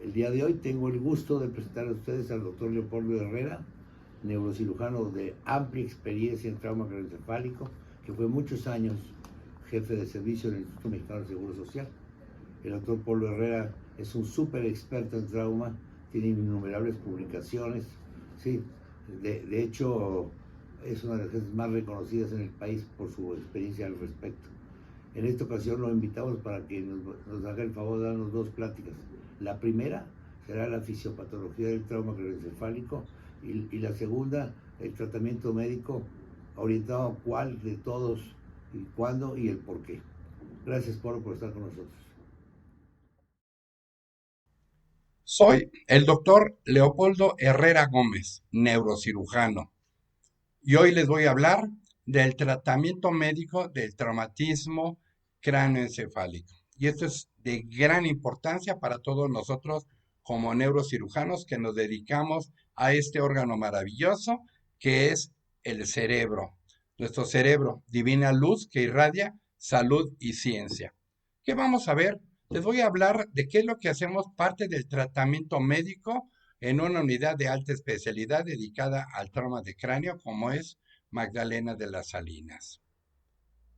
El día de hoy tengo el gusto de presentar a ustedes al doctor Leopoldo Herrera, neurocirujano de amplia experiencia en trauma craneoencefálico, que fue muchos años jefe de servicio del Instituto Mexicano de Seguro Social. El doctor Pablo Herrera es un súper experto en trauma, tiene innumerables publicaciones, sí, de hecho es una de las gentes más reconocidas en el país por su experiencia al respecto. En esta ocasión lo invitamos para que nos haga el favor de darnos dos pláticas. La primera será la fisiopatología del trauma craneoencefálico y la segunda, el tratamiento médico orientado a cuál de todos y cuándo y el por qué. Gracias, Pablo, por estar con nosotros. Soy el doctor Leopoldo Herrera Gómez, neurocirujano, y hoy les voy a hablar del tratamiento médico del traumatismo cráneoencefálico. Y esto es de gran importancia para todos nosotros como neurocirujanos que nos dedicamos a este órgano maravilloso que es el cerebro. Nuestro cerebro, divina luz que irradia salud y ciencia. ¿Qué vamos a ver? Les voy a hablar de qué es lo que hacemos parte del tratamiento médico en una unidad de alta especialidad dedicada al trauma de cráneo, como es Magdalena de las Salinas.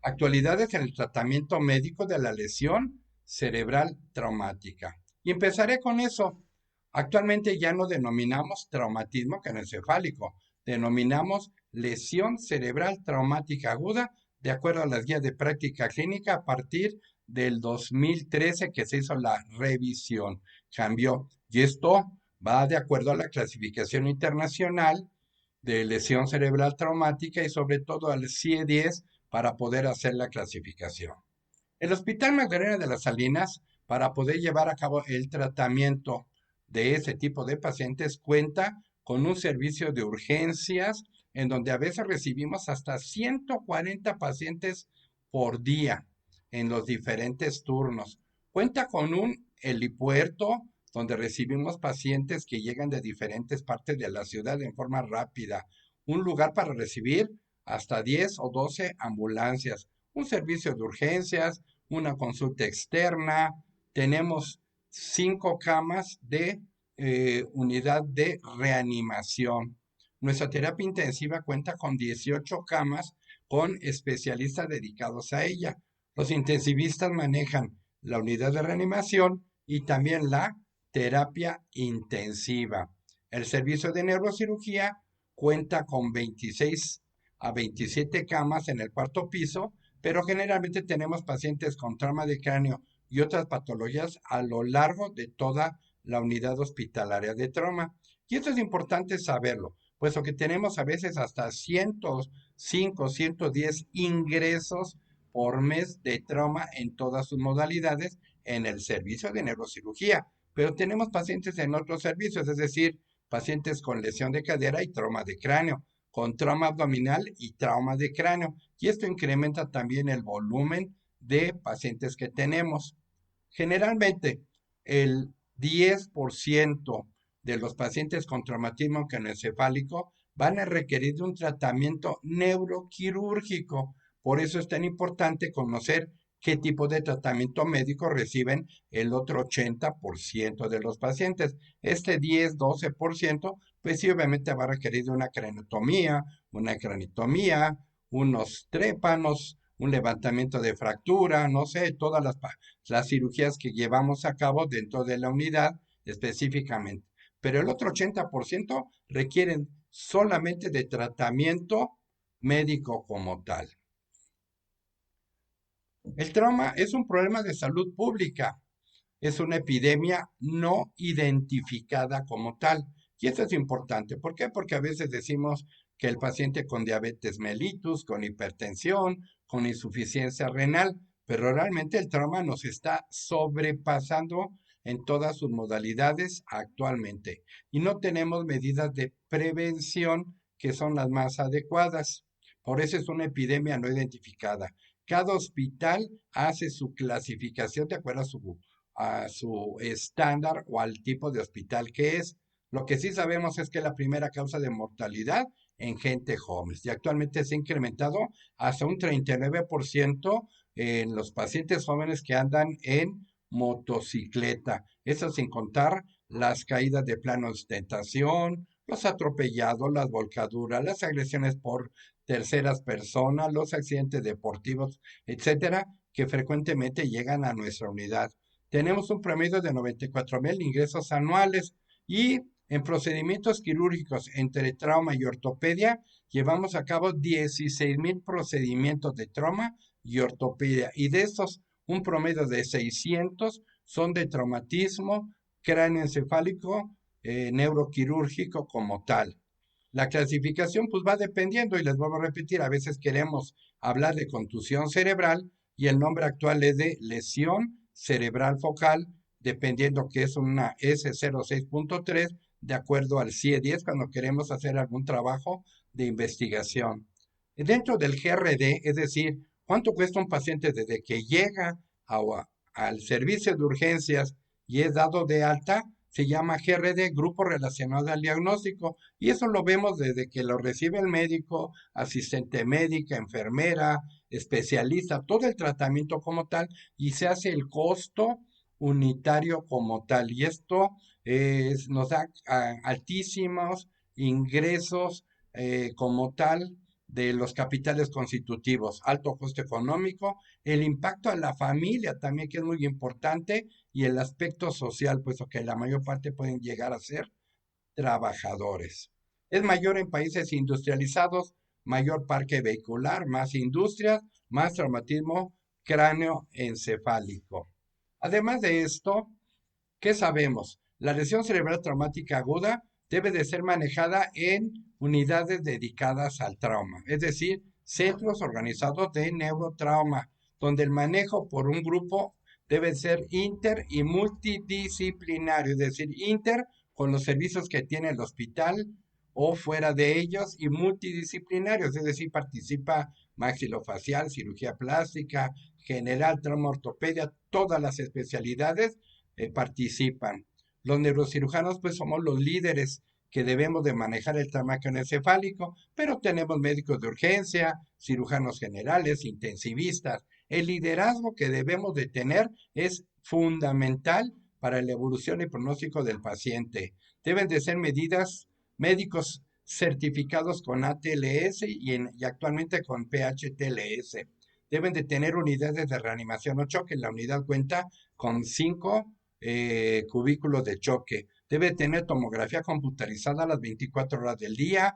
Actualidades en el tratamiento médico de la lesión cerebral traumática. Y empezaré con eso. Actualmente ya no denominamos traumatismo craneoencefálico, denominamos lesión cerebral traumática aguda, de acuerdo a las guías de práctica clínica a partir del 2013 que se hizo la revisión. Cambió. Y esto va de acuerdo a la clasificación internacional de lesión cerebral traumática y sobre todo al CIE-10 para poder hacer la clasificación. El Hospital Magdalena de las Salinas, para poder llevar a cabo el tratamiento de ese tipo de pacientes, cuenta con un servicio de urgencias en donde a veces recibimos hasta 140 pacientes por día en los diferentes turnos. Cuenta con un helipuerto donde recibimos pacientes que llegan de diferentes partes de la ciudad en forma rápida. Un lugar para recibir hasta 10 o 12 ambulancias. Un servicio de urgencias, una consulta externa. Tenemos 5 camas de unidad de reanimación. Nuestra terapia intensiva cuenta con 18 camas con especialistas dedicados a ella. Los intensivistas manejan la unidad de reanimación y también la terapia intensiva. El servicio de neurocirugía cuenta con 26 a 27 camas en el cuarto piso, pero generalmente tenemos pacientes con trauma de cráneo y otras patologías a lo largo de toda la unidad hospitalaria de trauma. Y esto es importante saberlo, puesto que tenemos a veces hasta 105, 110 ingresos por mes de trauma en todas sus modalidades en el servicio de neurocirugía. Pero tenemos pacientes en otros servicios, es decir, pacientes con lesión de cadera y trauma de cráneo, con trauma abdominal y trauma de cráneo. Y esto incrementa también el volumen de pacientes que tenemos. Generalmente, el 10% de los pacientes con traumatismo craneoencefálico van a requerir de un tratamiento neuroquirúrgico. Por eso es tan importante conocer qué tipo de tratamiento médico reciben el otro 80% de los pacientes. Este 10-12%, pues sí, obviamente va a requerir de una craneotomía, una cranitomía, unos trépanos, un levantamiento de fractura, no sé, todas las cirugías que llevamos a cabo dentro de la unidad específicamente. Pero el otro 80% requieren solamente de tratamiento médico como tal. El trauma es un problema de salud pública, es una epidemia no identificada como tal. Y esto es importante. ¿Por qué? Porque a veces decimos que el paciente con diabetes mellitus, con hipertensión, con insuficiencia renal, pero realmente el trauma nos está sobrepasando en todas sus modalidades actualmente. Y no tenemos medidas de prevención que son las más adecuadas. Por eso es una epidemia no identificada. Cada hospital hace su clasificación de acuerdo a su estándar o al tipo de hospital que es. Lo que sí sabemos es que es la primera causa de mortalidad en gente joven y actualmente se ha incrementado hasta un 39% en los pacientes jóvenes que andan en motocicleta. Eso sin contar las caídas de plano de ostentación, los atropellados, las volcaduras, las agresiones por terceras personas, los accidentes deportivos, etcétera, que frecuentemente llegan a nuestra unidad. Tenemos un promedio de 94,000 ingresos anuales y en procedimientos quirúrgicos entre trauma y ortopedia llevamos a cabo 16,000 procedimientos de trauma y ortopedia, y de estos un promedio de 600 son de traumatismo cráneoencefálico, neuroquirúrgico como tal. La clasificación pues va dependiendo, y les vuelvo a repetir, a veces queremos hablar de contusión cerebral y el nombre actual es de lesión cerebral focal, dependiendo que es una S06.3 de acuerdo al CIE-10 cuando queremos hacer algún trabajo de investigación. Dentro del GRD, es decir, cuánto cuesta un paciente desde que llega al servicio de urgencias y es dado de alta, se llama GRD, Grupo Relacionado al Diagnóstico, y eso lo vemos desde que lo recibe el médico, asistente médica, enfermera, especialista, todo el tratamiento como tal, y se hace el costo unitario como tal. Y esto nos da altísimos ingresos como tal de los capitales constitutivos, alto costo económico, el impacto a la familia también, que es muy importante, y el aspecto social, puesto que la mayor parte pueden llegar a ser trabajadores. Es mayor en países industrializados, mayor parque vehicular, más industrias, más traumatismo cráneoencefálico. Además de esto, ¿qué sabemos? La lesión cerebral traumática aguda debe de ser manejada en unidades dedicadas al trauma, es decir, centros organizados de neurotrauma, donde el manejo por un grupo debe ser inter y multidisciplinario, es decir, inter con los servicios que tiene el hospital o fuera de ellos, y multidisciplinarios, es decir, participa maxilofacial, cirugía plástica, general, trauma, ortopedia, todas las especialidades participan. Los neurocirujanos pues somos los líderes que debemos de manejar el trauma craneoencefálico, pero tenemos médicos de urgencia, cirujanos generales, intensivistas. El liderazgo que debemos de tener es fundamental para la evolución y pronóstico del paciente. Deben de ser medidas médicos certificados con ATLS y actualmente con PHTLS. Deben de tener unidades de reanimación o choque. La unidad cuenta con 5 cubículos de choque. Debe tener tomografía computarizada a las 24 horas del día,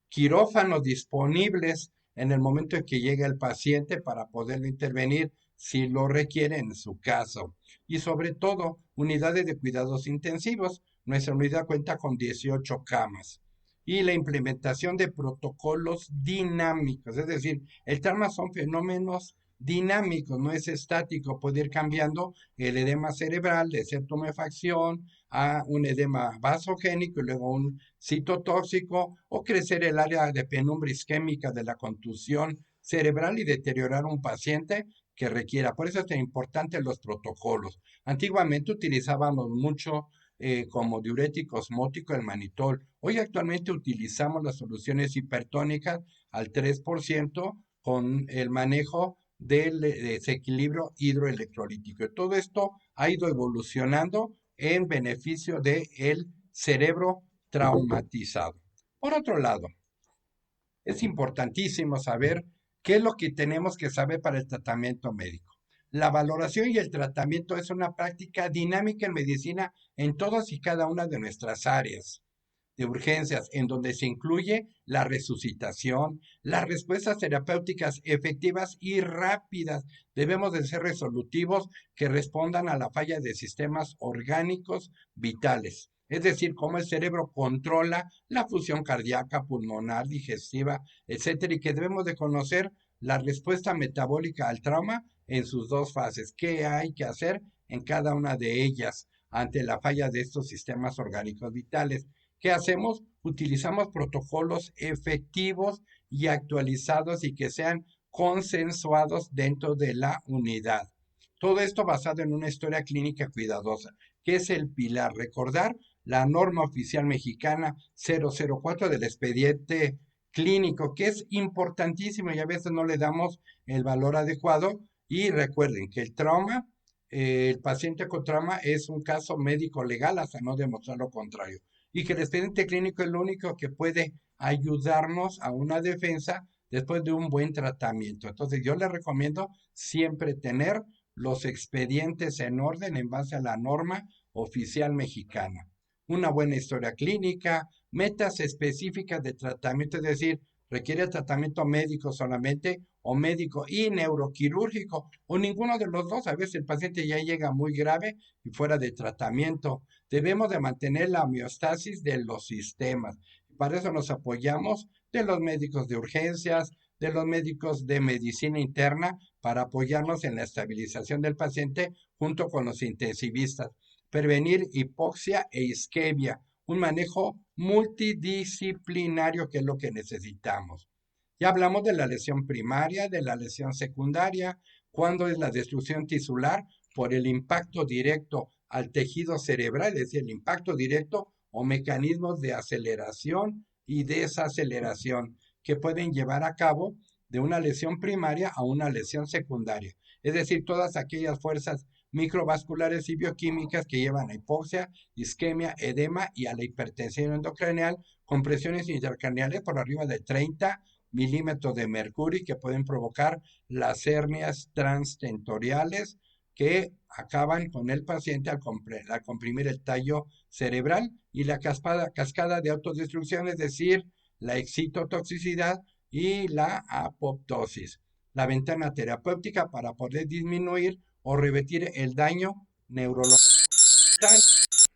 quirófanos disponibles en el momento en que llegue el paciente para poderlo intervenir si lo requiere en su caso. Y sobre todo, unidades de cuidados intensivos. Nuestra unidad cuenta con 18 camas. Y la implementación de protocolos dinámicos, es decir, el trauma son fenómenos dinámicos, no es estático, puede ir cambiando el edema cerebral de ser tumefacción a un edema vasogénico y luego un citotóxico, o crecer el área de penumbra isquémica de la contusión cerebral y deteriorar un paciente que requiera. Por eso es tan importante los protocolos. Antiguamente utilizábamos mucho como diurético osmótico el manitol. Hoy actualmente utilizamos las soluciones hipertónicas al 3% con el manejo del desequilibrio hidroelectrolítico. Y todo esto ha ido evolucionando en beneficio del cerebro traumatizado. Por otro lado, es importantísimo saber qué es lo que tenemos que saber para el tratamiento médico. La valoración y el tratamiento es una práctica dinámica en medicina en todas y cada una de nuestras áreas de urgencias, en donde se incluye la resucitación, las respuestas terapéuticas efectivas y rápidas. Debemos de ser resolutivos que respondan a la falla de sistemas orgánicos vitales. Es decir, cómo el cerebro controla la función cardíaca, pulmonar, digestiva, etcétera, y que debemos de conocer la respuesta metabólica al trauma en sus dos fases. ¿Qué hay que hacer en cada una de ellas ante la falla de estos sistemas orgánicos vitales? ¿Qué hacemos? Utilizamos protocolos efectivos y actualizados y que sean consensuados dentro de la unidad. Todo esto basado en una historia clínica cuidadosa, que es el pilar. Recordar la norma oficial mexicana 004 del expediente clínico, que es importantísimo y a veces no le damos el valor adecuado. Y recuerden que el trauma el paciente con trauma es un caso médico legal hasta no demostrar lo contrario. Y que el expediente clínico es lo único que puede ayudarnos a una defensa después de un buen tratamiento. Entonces yo le recomiendo siempre tener los expedientes en orden en base a la norma oficial mexicana. Una buena historia clínica, metas específicas de tratamiento, es decir, requiere tratamiento médico solamente o médico y neuroquirúrgico o ninguno de los dos. A veces el paciente ya llega muy grave y fuera de tratamiento. Debemos de mantener la homeostasis de los sistemas. Para eso nos apoyamos de los médicos de urgencias, de los médicos de medicina interna, para apoyarnos en la estabilización del paciente junto con los intensivistas. Prevenir hipoxia e isquemia, un manejo multidisciplinario que es lo que necesitamos. Ya hablamos de la lesión primaria, de la lesión secundaria, cuando es la destrucción tisular por el impacto directo al tejido cerebral, es decir, el impacto directo o mecanismos de aceleración y desaceleración que pueden llevar a cabo de una lesión primaria a una lesión secundaria. Es decir, todas aquellas fuerzas microvasculares y bioquímicas que llevan a hipoxia, isquemia, edema y a la hipertensión endocraneal con presiones intracraneales por arriba de 30 milímetros de mercurio que pueden provocar las hernias transtentoriales que acaban con el paciente al comprimir el tallo cerebral y la cascada de autodestrucción, es decir, la excitotoxicidad y la apoptosis. La ventana terapéutica para poder disminuir o revertir el daño neurológico.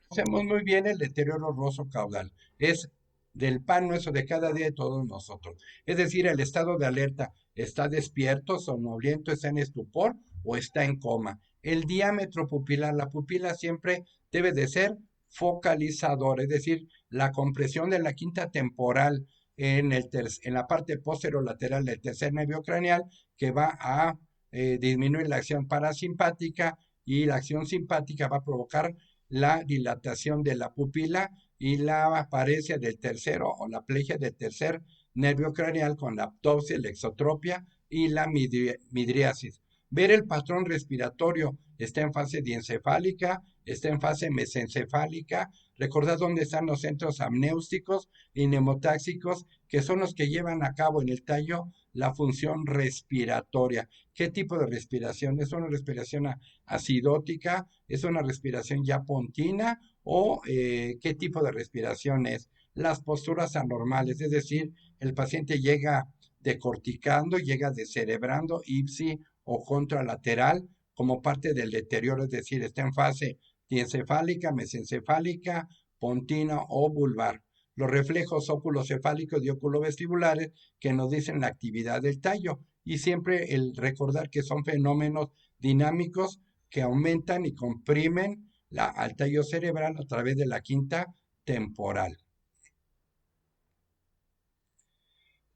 Conocemos muy bien el deterioro roso caudal. Es del pan nuestro de cada día de todos nosotros. Es decir, el estado de alerta está despierto, somnoliento, está en estupor o está en coma. El diámetro pupilar, la pupila siempre debe de ser focalizador, es decir, la compresión de la quinta temporal en la parte posterolateral del tercer nervio craneal que va a disminuir la acción parasimpática y la acción simpática va a provocar la dilatación de la pupila y la apariencia del tercero o la plegia del tercer nervio craneal con la aptopsia, la exotropia y la midriasis. Ver el patrón respiratorio, está en fase diencefálica, está en fase mesencefálica, recordar dónde están los centros amnéusticos y neumotáxicos, que son los que llevan a cabo en el tallo la función respiratoria. ¿Qué tipo de respiración? ¿Es una respiración acidótica? ¿Es una respiración ya pontina? ¿O qué tipo de respiración es? Las posturas anormales, es decir, el paciente llega decorticando, llega descerebrando, ipsi o contralateral como parte del deterioro, es decir, está en fase diencefálica, mesencefálica, pontina o vulvar. Los reflejos óculocefálicos y oculovestibulares que nos dicen la actividad del tallo y siempre el recordar que son fenómenos dinámicos que aumentan y comprimen al tallo cerebral a través de la quinta temporal.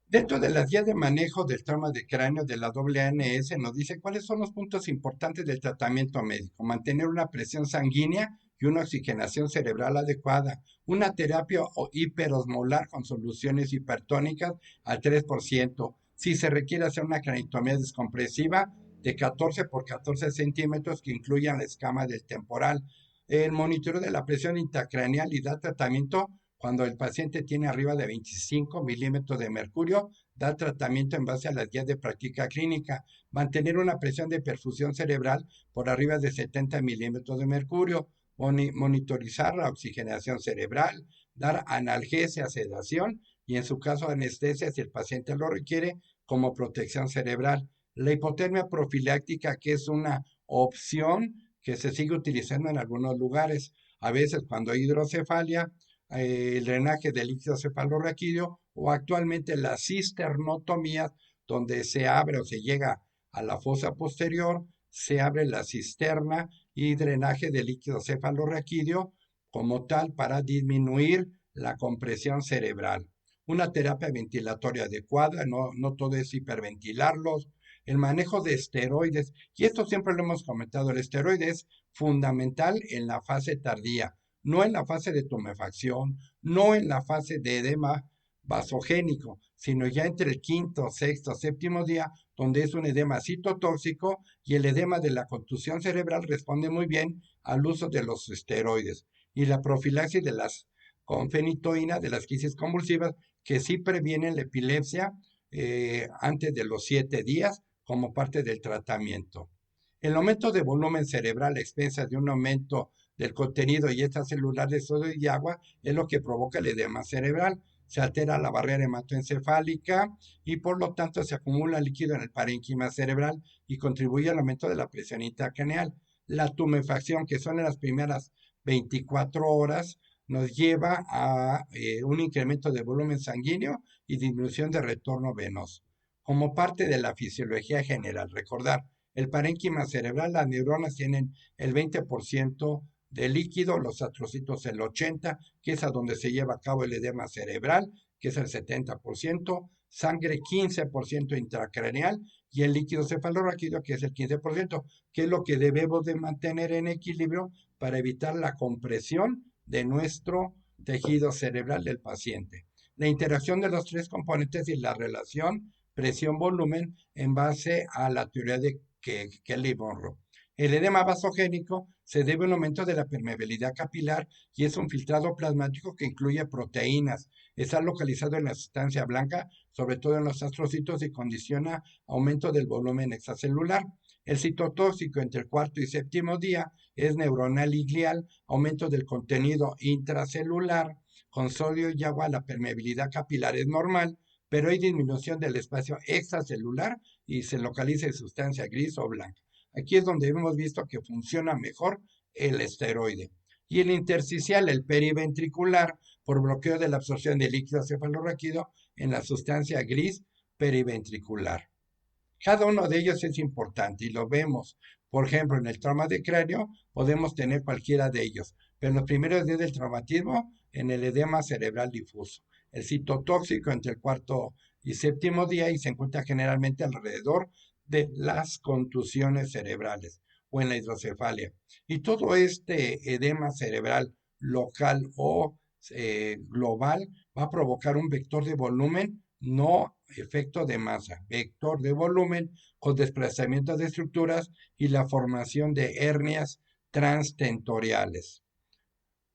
Dentro de las guías de manejo del trauma de cráneo de la AANS nos dice cuáles son los puntos importantes del tratamiento médico. Mantener una presión sanguínea y una oxigenación cerebral adecuada. Una terapia hiperosmolar con soluciones hipertónicas al 3%. Si se requiere hacer una craniotomía descompresiva de 14 por 14 centímetros que incluyan la escama del temporal. El monitoreo de la presión intracraneal y da tratamiento cuando el paciente tiene arriba de 25 milímetros de mercurio, da tratamiento en base a las guías de práctica clínica. Mantener una presión de perfusión cerebral por arriba de 70 milímetros de mercurio. Monitorizar la oxigenación cerebral. Dar analgesia, sedación y en su caso anestesia si el paciente lo requiere como protección cerebral. La hipotermia profiláctica, que es una opción que se sigue utilizando en algunos lugares. A veces cuando hay hidrocefalia, el drenaje del líquido cefalorraquídeo o actualmente las cisternotomías donde se abre o se llega a la fosa posterior, se abre la cisterna y drenaje del líquido cefalorraquídeo como tal para disminuir la compresión cerebral. Una terapia ventilatoria adecuada, no todo es hiperventilarlos. El manejo de esteroides, y esto siempre lo hemos comentado, el esteroide es fundamental en la fase tardía, no en la fase de tumefacción, no en la fase de edema vasogénico. sino ya entre el quinto, sexto, séptimo día, donde es un edema citotóxico y el edema de la contusión cerebral responde muy bien al uso de los esteroides. Y la profilaxis de las con fenitoína, de las crisis convulsivas, que sí previenen la epilepsia antes de los 7 días como parte del tratamiento. El aumento de volumen cerebral a expensas de un aumento del contenido y extracelular de sodio y agua es lo que provoca el edema cerebral. Se altera la barrera hematoencefálica y por lo tanto se acumula líquido en el parénquima cerebral y contribuye al aumento de la presión intracraneal. La tumefacción, que son en las primeras 24 horas, nos lleva a un incremento de volumen sanguíneo y disminución de retorno venoso. Como parte de la fisiología general, recordar, el parénquima cerebral, las neuronas tienen el 20% de líquido, los astrocitos el 80%, que es a donde se lleva a cabo el edema cerebral, que es el 70%, sangre 15% intracraneal y el líquido cefalorraquídeo, que es el 15%, que es lo que debemos de mantener en equilibrio para evitar la compresión de nuestro tejido cerebral del paciente. La interacción de los tres componentes y la relación presión-volumen en base a la teoría de Kelly-Monroe. El edema vasogénico se debe a un aumento de la permeabilidad capilar y es un filtrado plasmático que incluye proteínas. Está localizado en la sustancia blanca, sobre todo en los astrocitos, y condiciona aumento del volumen extracelular. El citotóxico entre el cuarto y séptimo día es neuronal y glial, aumento del contenido intracelular. Con sodio y agua la permeabilidad capilar es normal, pero hay disminución del espacio extracelular y se localiza en sustancia gris o blanca. Aquí es donde hemos visto que funciona mejor el esteroide. Y el intersticial, el periventricular, por bloqueo de la absorción de líquido cefalorraquídeo en la sustancia gris periventricular. Cada uno de ellos es importante y lo vemos. Por ejemplo, en el trauma de cráneo podemos tener cualquiera de ellos, pero en los primeros días del traumatismo, en el edema cerebral difuso. El citotóxico entre el cuarto y séptimo día y se encuentra generalmente alrededor de las contusiones cerebrales o en la hidrocefalia. Y todo este edema cerebral local o global va a provocar un vector de volumen, no efecto de masa, vector de volumen con desplazamiento de estructuras y la formación de hernias transtentoriales.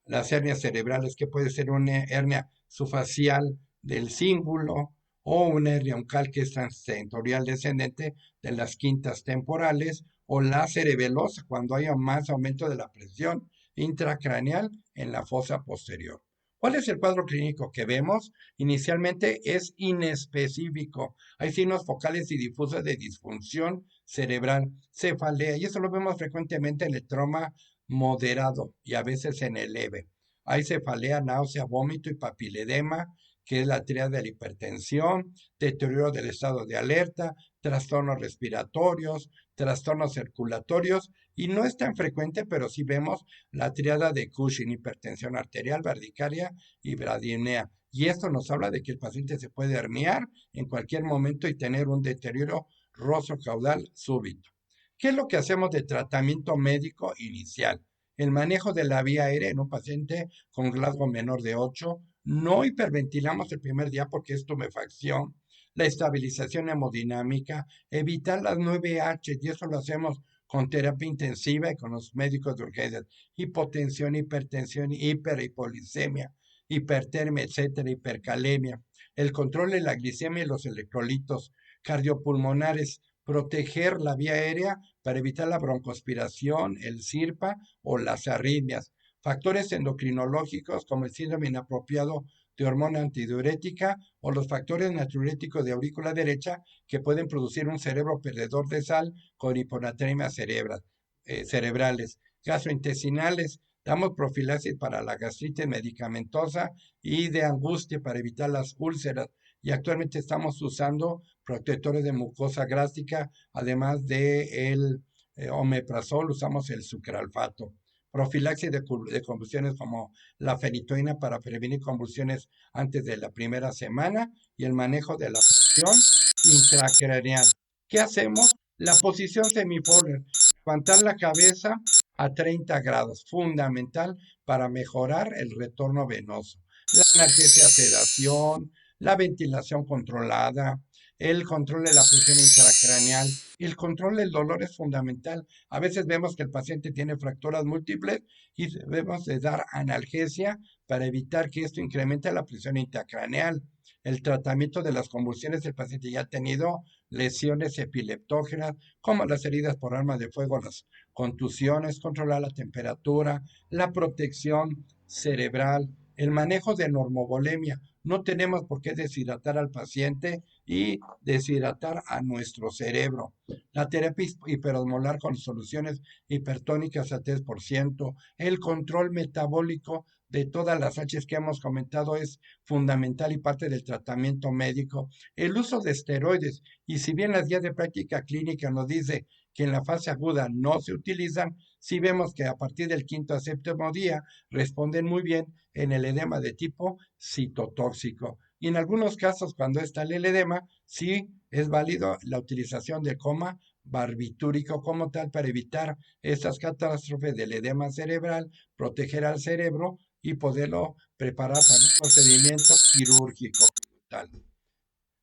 Las hernias cerebrales, que puede ser una hernia subfacial del cíngulo o una hernia uncal que es transtentorial descendente de las quintas temporales, o la cerebelosa cuando haya más aumento de la presión intracraneal en la fosa posterior. ¿Cuál es el cuadro clínico que vemos? Inicialmente es inespecífico. Hay signos focales y difusos de disfunción cerebral, cefalea, y eso lo vemos frecuentemente en el trauma moderado y a veces en el leve. Hay cefalea, náusea, vómito y papiledema, que es la tríada de la hipertensión, deterioro del estado de alerta, trastornos respiratorios, trastornos circulatorios, y no es tan frecuente, pero sí vemos la tríada de Cushing, hipertensión arterial, bradicardia y bradinea. Y esto nos habla de que el paciente se puede herniar en cualquier momento y tener un deterioro roso-caudal súbito. ¿Qué es lo que hacemos de tratamiento médico inicial? El manejo de la vía aérea en un paciente con Glasgow menor de 8. No hiperventilamos el primer día porque es tumefacción. La estabilización hemodinámica, evitar las 9H, y eso lo hacemos con terapia intensiva y con los médicos de urgencias. Hipotensión, hipertensión, hiperhipolicemia, hipertermia, etcétera, hipercalemia. El control de la glicemia y los electrolitos cardiopulmonares, proteger la vía aérea para evitar la broncoaspiración, el SIRPA o las arritmias. Factores endocrinológicos como el síndrome inapropiado de hormona antidiurética o los factores natriuréticos de aurícula derecha que pueden producir un cerebro perdedor de sal con hiponatremia cerebrales. Gastrointestinales, damos profilaxis para la gastritis medicamentosa y de angustia para evitar las úlceras. Y actualmente estamos usando protectores de mucosa gástrica, además de el omeprazol, usamos el sucralfato. Profilaxis de convulsiones como la fenitoína para prevenir convulsiones antes de la primera semana y el manejo de la presión intracraneal. ¿Qué hacemos? La posición semiforme, levantar la cabeza a 30 grados, fundamental para mejorar el retorno venoso. La analgesia, sedación, la ventilación controlada, el control de la presión intracraneal, el control del dolor es fundamental. A veces vemos que el paciente tiene fracturas múltiples y debemos de dar analgesia para evitar que esto incremente la presión intracraneal. El tratamiento de las convulsiones, el paciente ya ha tenido lesiones epileptógenas, como las heridas por arma de fuego, las contusiones, controlar la temperatura, la protección cerebral, el manejo de normovolemia. No tenemos por qué deshidratar al paciente y deshidratar a nuestro cerebro. La terapia hiperosmolar con soluciones hipertónicas al 3%, el control metabólico de todas las H's que hemos comentado es fundamental y parte del tratamiento médico. El uso de esteroides, y si bien las guías de práctica clínica nos dice que en la fase aguda no se utilizan, sí vemos que a partir del quinto a séptimo día responden muy bien en el edema de tipo citotóxico. Y en algunos casos, cuando está el edema, sí es válido la utilización de coma barbitúrico como tal para evitar estas catástrofes del edema cerebral, proteger al cerebro y poderlo preparar para un procedimiento quirúrgico tal.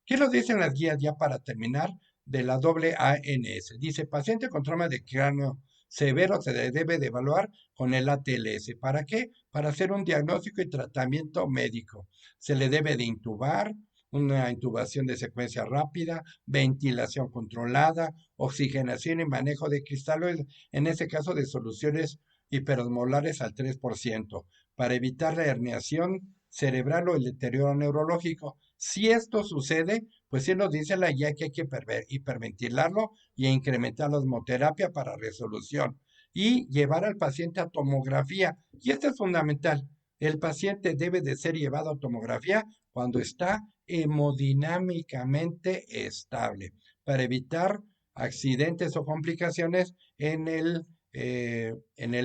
¿Qué nos dicen las guías ya para terminar de la AANS? Dice, paciente con trauma de cráneo severo se debe de evaluar con el ATLS. ¿Para qué? Para hacer un diagnóstico y tratamiento médico. Se le debe de intubar, una intubación de secuencia rápida, ventilación controlada, oxigenación y manejo de cristaloides, en este caso de soluciones hiperosmolares al 3%, para evitar la herniación cerebral o el deterioro neurológico. Si esto sucede, pues sí nos dice la guía que hay que hiperventilarlo y incrementar la osmoterapia para resolución y llevar al paciente a tomografía. Y esto es fundamental. El paciente debe de ser llevado a tomografía cuando está hemodinámicamente estable para evitar accidentes o complicaciones en el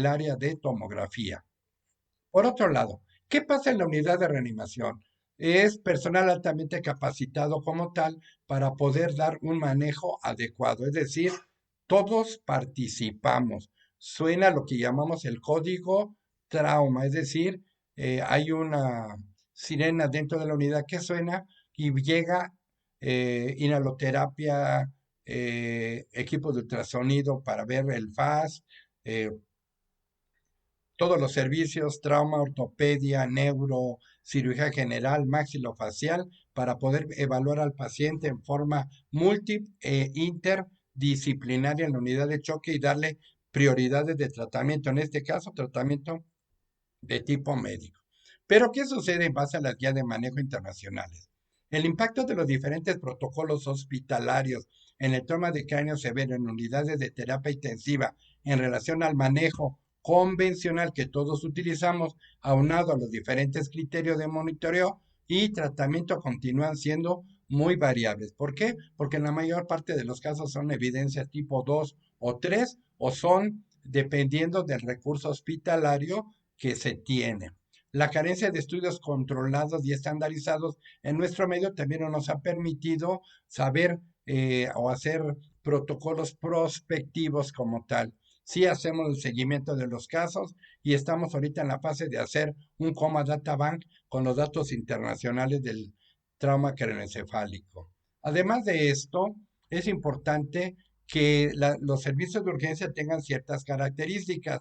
área de tomografía. Por otro lado, ¿qué pasa en la unidad de reanimación? Es personal altamente capacitado como tal para poder dar un manejo adecuado, es decir, todos participamos. Suena lo que llamamos el código trauma, es decir, hay una sirena dentro de la unidad que suena y llega inhaloterapia, equipos de ultrasonido para ver el FAS, eh, todos los servicios, trauma, ortopedia, neuro, cirugía general, maxilofacial, para poder evaluar al paciente en forma multi e interdisciplinaria en la unidad de choque y darle prioridades de tratamiento, en este caso, tratamiento de tipo médico. Pero, ¿qué sucede en base a las guías de manejo internacionales? El impacto de los diferentes protocolos hospitalarios en el trauma de cráneo severo en unidades de terapia intensiva en relación al manejo convencional que todos utilizamos, aunado a los diferentes criterios de monitoreo y tratamiento, continúan siendo muy variables. ¿Por qué? Porque en la mayor parte de los casos son evidencias tipo 2 o 3 o son dependiendo del recurso hospitalario que se tiene. La carencia de estudios controlados y estandarizados en nuestro medio también no nos ha permitido saber o hacer protocolos prospectivos como tal. Sí hacemos el seguimiento de los casos y estamos ahorita en la fase de hacer un coma data bank con los datos internacionales del trauma craneoencefálico. Además de esto, es importante que los servicios de urgencia tengan ciertas características.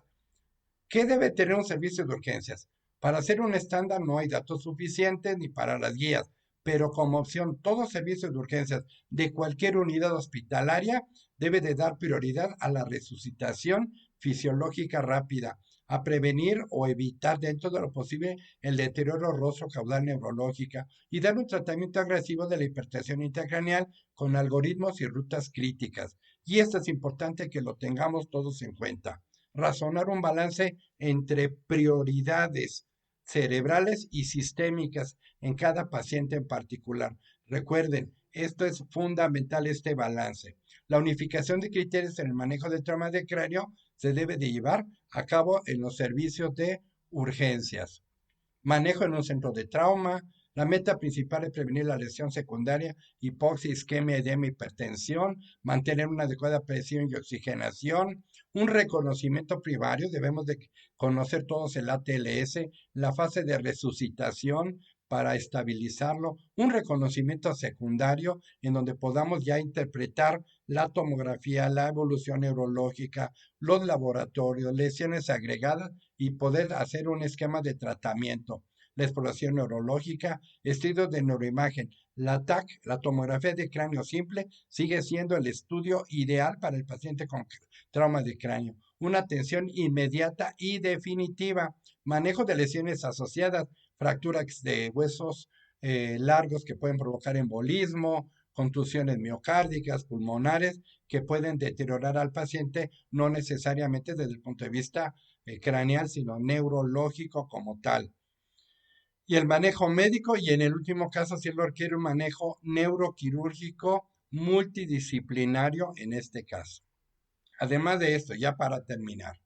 ¿Qué debe tener un servicio de urgencias? Para hacer un estándar no hay datos suficientes ni para las guías, pero como opción, todo servicio de urgencias de cualquier unidad hospitalaria debe de dar prioridad a la resucitación fisiológica rápida, a prevenir o evitar dentro de lo posible el deterioro rostro caudal neurológica y dar un tratamiento agresivo de la hipertensión intracraneal con algoritmos y rutas críticas. Y esto es importante que lo tengamos todos en cuenta. Razonar un balance entre prioridades cerebrales y sistémicas en cada paciente en particular. Recuerden, esto es fundamental, este balance. La unificación de criterios en el manejo del trauma de cráneo se debe de llevar a cabo en los servicios de urgencias. Manejo en un centro de trauma. La meta principal es prevenir la lesión secundaria, hipoxia, isquemia, edema, hipertensión, mantener una adecuada presión y oxigenación, un reconocimiento primario, debemos de conocer todos el ATLS, la fase de resucitación, para estabilizarlo, un reconocimiento secundario en donde podamos ya interpretar la tomografía, la evolución neurológica, los laboratorios, lesiones agregadas y poder hacer un esquema de tratamiento. La exploración neurológica, estudios de neuroimagen. La TAC, la tomografía de cráneo simple, sigue siendo el estudio ideal para el paciente con trauma de cráneo. Una atención inmediata y definitiva. Manejo de lesiones asociadas, fracturas de huesos largos que pueden provocar embolismo, contusiones miocárdicas, pulmonares, que pueden deteriorar al paciente, no necesariamente desde el punto de vista craneal, sino neurológico como tal. Y el manejo médico, y en el último caso, si lo requiere, un manejo neuroquirúrgico multidisciplinario en este caso. Además de esto, ya para terminar,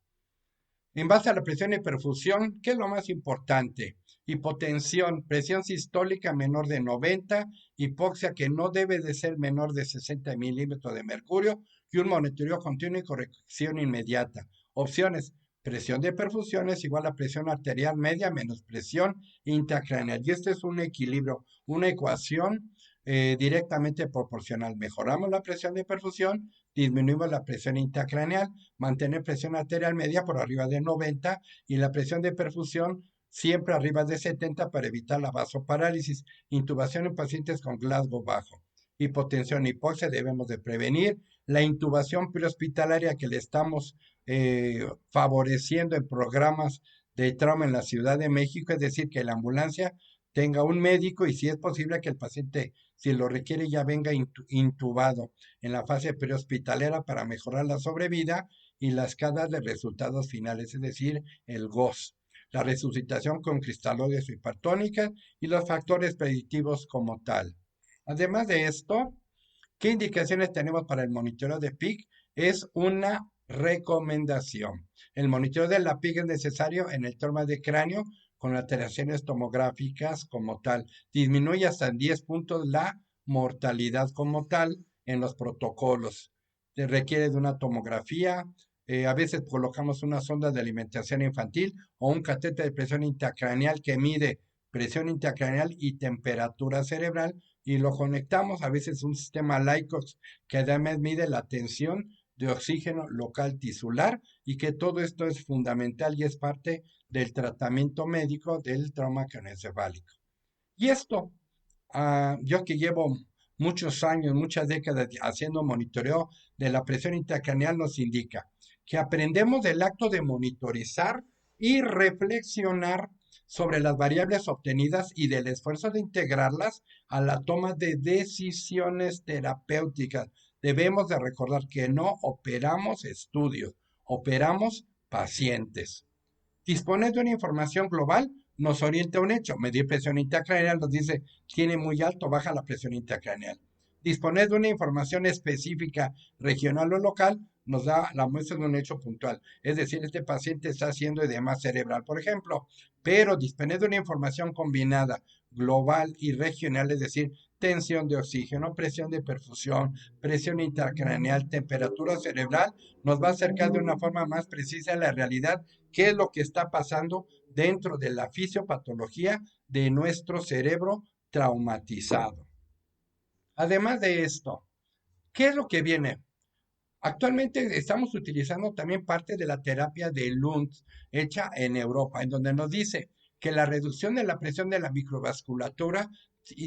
en base a la presión y perfusión, ¿qué es lo más importante? Hipotensión, presión sistólica menor de 90, hipoxia que no debe de ser menor de 60 milímetros de mercurio y un monitoreo continuo y corrección inmediata. Opciones, presión de perfusión es igual a presión arterial media menos presión intracraneal. Y este es un equilibrio, una ecuación directamente proporcional. Mejoramos la presión de perfusión, disminuimos la presión intracraneal, mantener presión arterial media por arriba de 90 y la presión de perfusión siempre arriba de 70 para evitar la vasoparálisis. Intubación en pacientes con Glasgow bajo. Hipotensión e hipoxia debemos de prevenir. La intubación prehospitalaria que le estamos favoreciendo en programas de trauma en la Ciudad de México, es decir, que la ambulancia tenga un médico y si es posible que el paciente, si lo requiere, ya venga intubado en la fase prehospitalera para mejorar la sobrevida y las escala de resultados finales, es decir, el GOS, la resucitación con cristaloides hipertónicas y los factores predictivos como tal. Además de esto, ¿qué indicaciones tenemos para el monitoreo de PIC? Es una recomendación. El monitoreo de la PIC es necesario en el trauma de cráneo con alteraciones tomográficas como tal. Disminuye hasta en 10 puntos la mortalidad como tal en los protocolos. Se requiere de una tomografía. A veces colocamos una sonda de alimentación infantil o un catéter de presión intracraneal que mide presión intracraneal y temperatura cerebral y lo conectamos, a veces un sistema LICOX que además mide la tensión de oxígeno local tisular y que todo esto es fundamental y es parte del tratamiento médico del trauma craneoencefálico. Y esto, yo que llevo muchos años, muchas décadas haciendo monitoreo de la presión intracraneal nos indica que aprendemos del acto de monitorizar y reflexionar sobre las variables obtenidas y del esfuerzo de integrarlas a la toma de decisiones terapéuticas. Debemos de recordar que no operamos estudios, operamos pacientes. Disponer de una información global nos orienta a un hecho. Medir presión intracraneal nos dice, tiene muy alto, baja la presión intracraneal. Disponer de una información específica, regional o local, nos da la muestra de un hecho puntual. Es decir, este paciente está haciendo edema cerebral, por ejemplo. Pero disponer de una información combinada, global y regional, es decir, tensión de oxígeno, presión de perfusión, presión intracraneal, temperatura cerebral, nos va a acercar de una forma más precisa a la realidad qué es lo que está pasando dentro de la fisiopatología de nuestro cerebro traumatizado. Además de esto, ¿qué es lo que viene? Actualmente estamos utilizando también parte de la terapia de Lund hecha en Europa, en donde nos dice que la reducción de la presión de la microvasculatura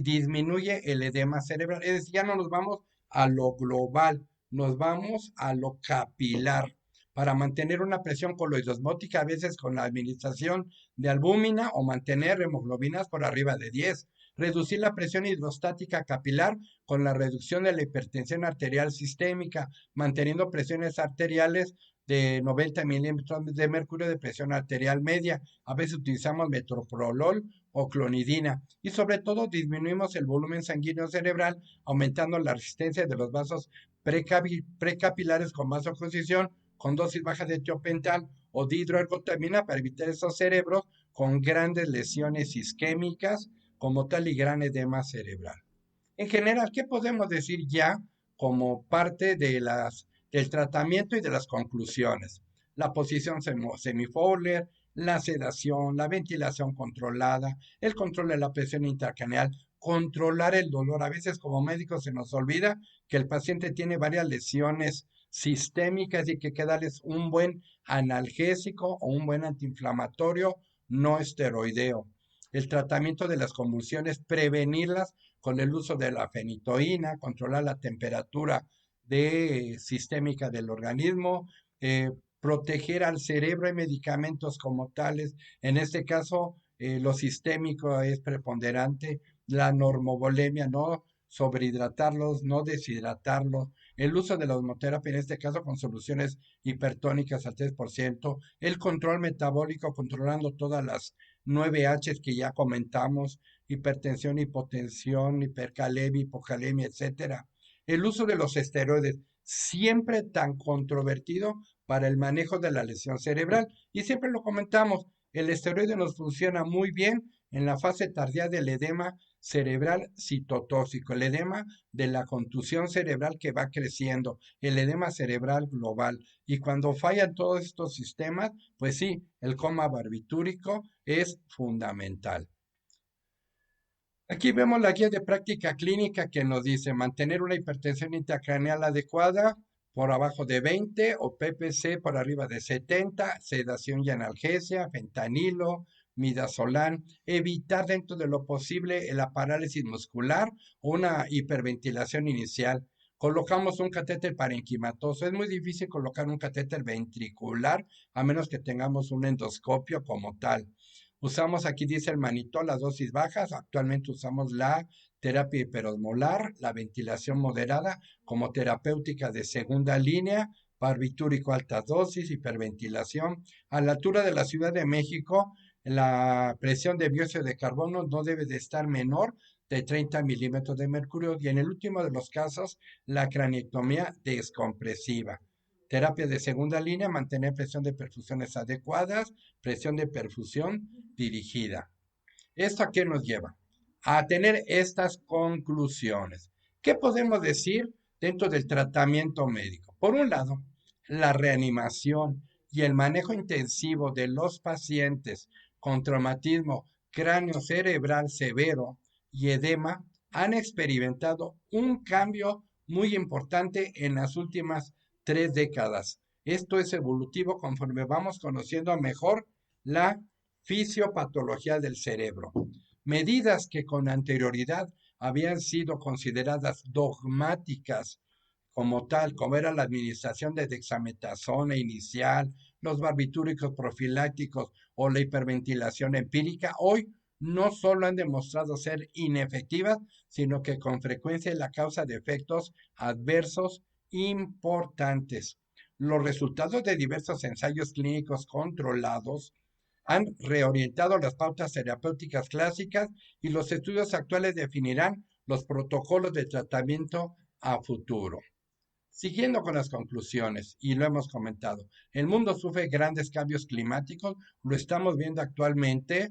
disminuye el edema cerebral. Es decir, ya no nos vamos a lo global, nos vamos a lo capilar para mantener una presión coloidosmótica, a veces con la administración de albúmina o mantener hemoglobinas por arriba de 10. Reducir la presión hidrostática capilar con la reducción de la hipertensión arterial sistémica, manteniendo presiones arteriales de 90 milímetros de mercurio de presión arterial media. A veces utilizamos metoprolol o clonidina y sobre todo disminuimos el volumen sanguíneo cerebral, aumentando la resistencia de los vasos precapilares con vasoconstricción, con dosis baja de tiopental o de hidroergotamina para evitar esos cerebros con grandes lesiones isquémicas como tal y gran edema cerebral. En general, ¿qué podemos decir ya como parte del tratamiento y de las conclusiones? La posición semifowler, la sedación, la ventilación controlada, el control de la presión intracraneal, controlar el dolor. A veces como médicos se nos olvida que el paciente tiene varias lesiones sistémicas y que hay que darles un buen analgésico o un buen antiinflamatorio no esteroideo. El tratamiento de las convulsiones, prevenirlas con el uso de la fenitoína, controlar la temperatura sistémica del organismo, proteger al cerebro. Hay medicamentos como tales. En este caso, lo sistémico es preponderante, la normovolemia, no sobrehidratarlos, no deshidratarlos, el uso de la osmoterapia, en este caso con soluciones hipertónicas al 3%, el control metabólico, controlando todas las 9 H's que ya comentamos, hipertensión, hipotensión, hipercalemia, hipocalemia, etcétera. El uso de los esteroides, siempre tan controvertido para el manejo de la lesión cerebral. Y siempre lo comentamos, el esteroide nos funciona muy bien en la fase tardía del edema cerebral citotóxico, el edema de la contusión cerebral que va creciendo, el edema cerebral global. Y cuando fallan todos estos sistemas, pues sí, el coma barbitúrico es fundamental. Aquí vemos la guía de práctica clínica que nos dice mantener una hipertensión intracraneal adecuada por abajo de 20 o PPC por arriba de 70, sedación y analgesia, fentanilo, midazolam, evitar dentro de lo posible la parálisis muscular o una hiperventilación inicial. Colocamos un catéter parenquimatoso. Es muy difícil colocar un catéter ventricular a menos que tengamos un endoscopio como tal. Usamos, aquí dice el manitol, las dosis bajas. Actualmente usamos la terapia hiperosmolar, la ventilación moderada como terapéutica de segunda línea, barbitúrico altas dosis, hiperventilación. A la altura de la Ciudad de México, la presión de dióxido de carbono no debe de estar menor de 30 milímetros de mercurio y en el último de los casos, la craniectomía descompresiva. Terapia de segunda línea, mantener presión de perfusiones adecuadas, presión de perfusión dirigida. ¿Esto a qué nos lleva? A tener estas conclusiones. ¿Qué podemos decir dentro del tratamiento médico? Por un lado, la reanimación y el manejo intensivo de los pacientes con traumatismo cráneo-cerebral severo y edema han experimentado un cambio muy importante en las últimas 3 décadas. Esto es evolutivo conforme vamos conociendo mejor la fisiopatología del cerebro. Medidas que con anterioridad habían sido consideradas dogmáticas como tal, como era la administración de dexametasona inicial, los barbitúricos profilácticos o la hiperventilación empírica, hoy no solo han demostrado ser inefectivas, sino que con frecuencia es la causa de efectos adversos importantes. Los resultados de diversos ensayos clínicos controlados han reorientado las pautas terapéuticas clásicas y los estudios actuales definirán los protocolos de tratamiento a futuro. Siguiendo con las conclusiones, y lo hemos comentado, el mundo sufre grandes cambios climáticos, lo estamos viendo actualmente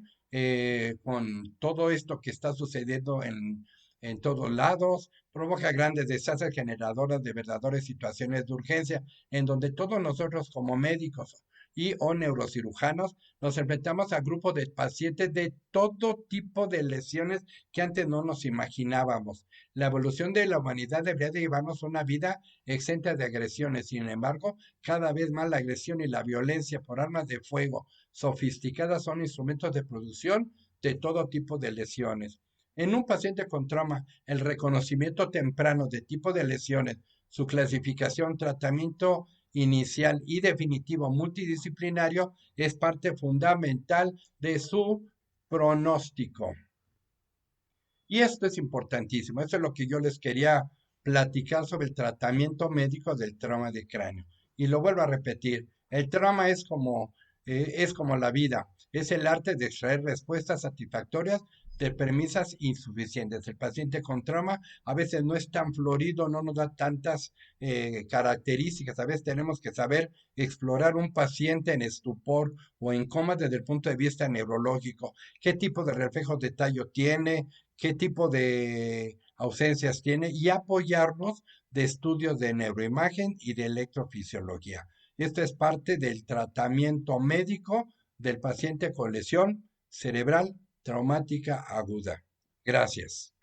con todo esto que está sucediendo en todos lados, provoca grandes desastres generadoras de verdaderas situaciones de urgencia, en donde todos nosotros como médicos y o neurocirujanos nos enfrentamos a grupos de pacientes de todo tipo de lesiones que antes no nos imaginábamos. La evolución de la humanidad debería de llevarnos una vida exenta de agresiones. Sin embargo, cada vez más la agresión y la violencia por armas de fuego sofisticadas son instrumentos de producción de todo tipo de lesiones. En un paciente con trauma, el reconocimiento temprano de tipo de lesiones, su clasificación, tratamiento inicial y definitivo multidisciplinario es parte fundamental de su pronóstico. Y esto es importantísimo. Eso es lo que yo les quería platicar sobre el tratamiento médico del trauma de cráneo. Y lo vuelvo a repetir, el trauma es como la vida, es el arte de extraer respuestas satisfactorias de premisas insuficientes. El paciente con trauma a veces no es tan florido, no nos da tantas características. A veces tenemos que saber explorar un paciente en estupor o en coma desde el punto de vista neurológico. ¿Qué tipo de reflejos de tallo tiene? ¿Qué tipo de ausencias tiene? Y apoyarnos de estudios de neuroimagen y de electrofisiología. Esto es parte del tratamiento médico del paciente con lesión cerebral traumática aguda. Gracias.